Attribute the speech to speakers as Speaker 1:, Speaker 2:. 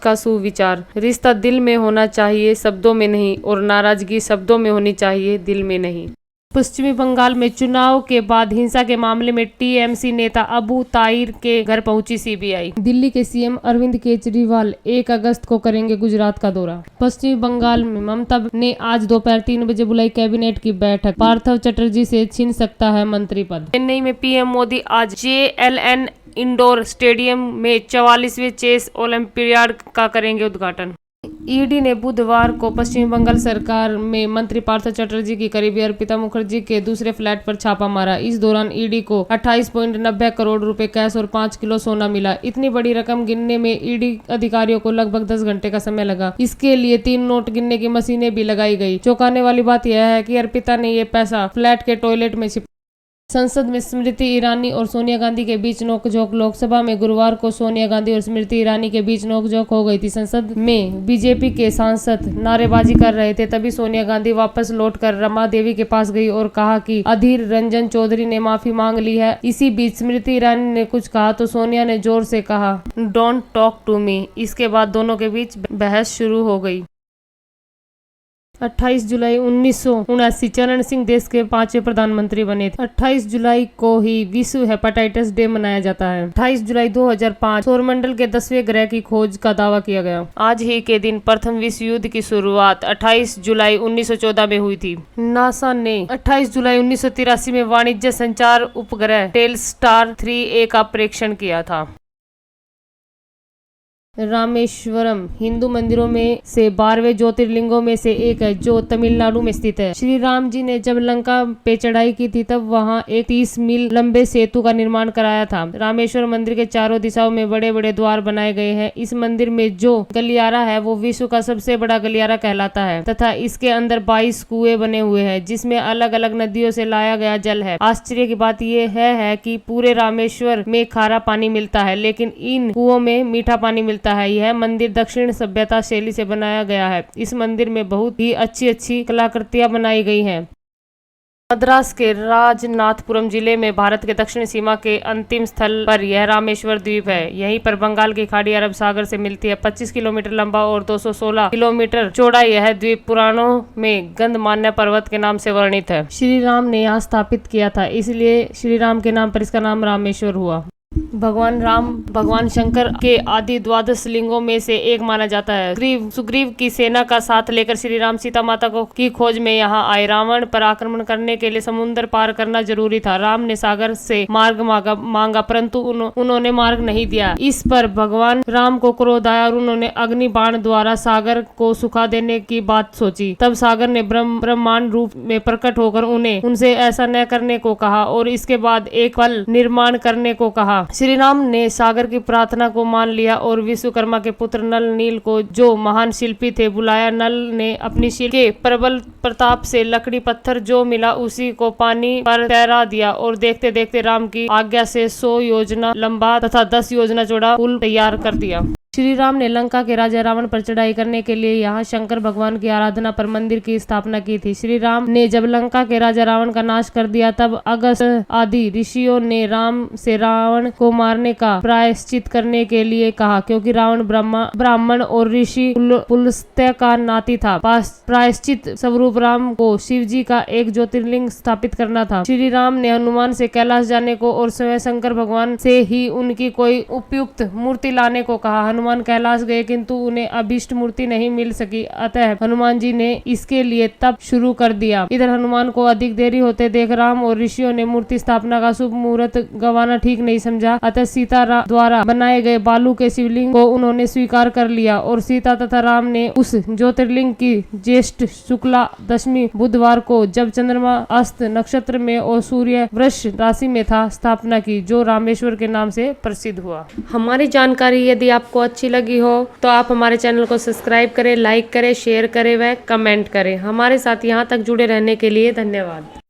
Speaker 1: का सुविचार। रिश्ता दिल में होना चाहिए, शब्दों में नहीं, और नाराजगी शब्दों में होनी चाहिए, दिल में नहीं। पश्चिमी बंगाल में चुनाव के बाद हिंसा के मामले में टीएमसी नेता अबू ताहिर के घर पहुंची सीबीआई। दिल्ली के सीएम अरविंद केजरीवाल 1 अगस्त को करेंगे गुजरात का दौरा। पश्चिमी बंगाल में ममता ने आज दोपहर 3 बजे बुलाई कैबिनेट की बैठक। पार्थव चटर्जी से छीन सकता है मंत्री पद। चेन्नई में पीएम मोदी आज JLN इंडोर स्टेडियम में 44वें चेस ओलंपियाड का करेंगे उद्घाटन। ईडी ने बुधवार को पश्चिम बंगाल सरकार में मंत्री पार्थव चटर्जी की करीबी अर्पिता मुखर्जी के दूसरे फ्लैट पर छापा मारा। इस दौरान ईडी को 28.90 करोड़ रुपए कैश और 5 किलो सोना मिला। इतनी बड़ी रकम गिनने में ईडी अधिकारियों को लगभग 10 घंटे का समय लगा। इसके लिए 3 नोट गिनने की मशीनें भी लगाई गई। चौंकाने वाली बात यह है कि अर्पिता ने ये पैसा फ्लैट के टॉयलेट में छिपा। संसद में स्मृति ईरानी और सोनिया गांधी के बीच नोकझोंक। लोकसभा में गुरुवार को सोनिया गांधी और स्मृति ईरानी के बीच नोकझोंक हो गई थी। संसद में बीजेपी के सांसद नारेबाजी कर रहे थे, तभी सोनिया गांधी वापस लौटकर रमा देवी के पास गई और कहा कि अधीर रंजन चौधरी ने माफी मांग ली है। इसी बीच स्मृति ईरानी ने कुछ कहा तो सोनिया ने जोर से कहा, डोंट टॉक टू मी। इसके बाद दोनों के बीच बहस शुरू हो गई। 28 जुलाई 1979 चरण सिंह देश के 5वें प्रधानमंत्री बने थे। 28 जुलाई को ही विश्व हेपेटाइटिस डे मनाया जाता है। 28 जुलाई 2005 सौरमंडल के 10वें ग्रह की खोज का दावा किया गया। आज ही के दिन प्रथम विश्व युद्ध की शुरुआत 28 जुलाई 1914 में हुई थी। नासा ने 28 जुलाई 1983 में वाणिज्य संचार उपग्रह टेलस्टार 3A का परीक्षण किया था। रामेश्वरम हिंदू मंदिरों में से 12वें ज्योतिर्लिंगों में से एक है, जो तमिलनाडु में स्थित है। श्री राम जी ने जब लंका पे चढ़ाई की थी तब वहां एक 30 मील लंबे सेतु का निर्माण कराया था। रामेश्वर मंदिर के चारों दिशाओं में बड़े बड़े द्वार बनाए गए हैं। इस मंदिर में जो गलियारा है वो विश्व का सबसे बड़ा गलियारा कहलाता है तथा इसके अंदर 22 कुएं बने हुए हैं, जिसमें अलग अलग नदियों से लाया गया जल है। आश्चर्य की बात यह है कि पूरे रामेश्वर में खारा पानी मिलता है, लेकिन इन कुओं में मीठा पानी मिलता है। यह मंदिर दक्षिण सभ्यता शैली से बनाया गया है। इस मंदिर में बहुत ही अच्छी कलाकृतियां बनाई गई हैं। मद्रास के राजनाथपुरम जिले में भारत के दक्षिण सीमा के अंतिम स्थल पर यह रामेश्वर द्वीप है। यहीं पर बंगाल की खाड़ी अरब सागर से मिलती है। 25 किलोमीटर लंबा और 216 किलोमीटर चौड़ा यह द्वीप पुराणों में गंधमान्य पर्वत के नाम से वर्णित है। श्री राम ने यहाँ स्थापित किया था, इसलिए श्री राम के नाम पर इसका नाम रामेश्वर हुआ। भगवान राम भगवान शंकर के आदि 12 लिंगों में से एक माना जाता है। सुग्रीव की सेना का साथ लेकर श्री राम सीता माता को की खोज में यहाँ आए। रावण पर आक्रमण करने के लिए समुद्र पार करना जरूरी था। राम ने सागर से मार्ग मांगा परंतु उन्होंने मार्ग नहीं दिया। इस पर भगवान राम को क्रोध आया और उन्होंने अग्नि बाण द्वारा सागर को सुखा देने की बात सोची। तब सागर ने ब्रह्मांड रूप में प्रकट होकर उनसे ऐसा न करने को कहा और इसके बाद एक कल निर्माण करने को कहा। श्री राम ने सागर की प्रार्थना को मान लिया और विश्वकर्मा के पुत्र नल नील को, जो महान शिल्पी थे, बुलाया। नल ने अपनी शिल्प के प्रबल प्रताप से लकड़ी पत्थर जो मिला उसी को पानी पर तैरा दिया और देखते देखते राम की आज्ञा से 100 योजना लंबा तथा 10 योजना चौड़ा पुल तैयार कर दिया। श्री राम ने लंका के राजा रावण पर चढ़ाई करने के लिए यहाँ शंकर भगवान की आराधना पर मंदिर की स्थापना की थी। श्री राम ने जब लंका के राजा रावण का नाश कर दिया तब अगस्त्य आदि ऋषियों ने राम से रावण को मारने का प्रायश्चित करने के लिए कहा, क्योंकि रावण ब्राह्मण और ऋषि पुलस्त्य का नाती था। प्रायश्चित स्वरूप राम को शिव जी का एक ज्योतिर्लिंग स्थापित करना था। श्री राम ने हनुमान से कैलाश जाने को और स्वयं शंकर भगवान से ही उनकी कोई उपयुक्त मूर्ति लाने को कहा। हनुमान कैलाश गए किंतु उन्हें अभीष्ट मूर्ति नहीं मिल सकी, अतः हनुमान जी ने इसके लिए तप शुरू कर दिया। इधर हनुमान को अधिक देरी होते देख राम और ऋषियों ने मूर्ति स्थापना का शुभ मुहूर्त गंवाना ठीक नहीं समझा, अतः सीता द्वारा बनाए गए बालू के शिवलिंग को उन्होंने स्वीकार कर लिया और सीता तथा राम ने उस ज्योतिर्लिंग की ज्येष्ठ शुक्ला दशमी बुधवार को, जब चंद्रमा अस्त नक्षत्र में और सूर्य वृष राशि में था, स्थापना की, जो रामेश्वर के नाम से प्रसिद्ध हुआ। हमारी जानकारी यदि आपको अच्छी लगी हो तो आप हमारे चैनल को सब्सक्राइब करें, लाइक करें, शेयर करें व कमेंट करें। हमारे साथ यहाँ तक जुड़े रहने के लिए धन्यवाद।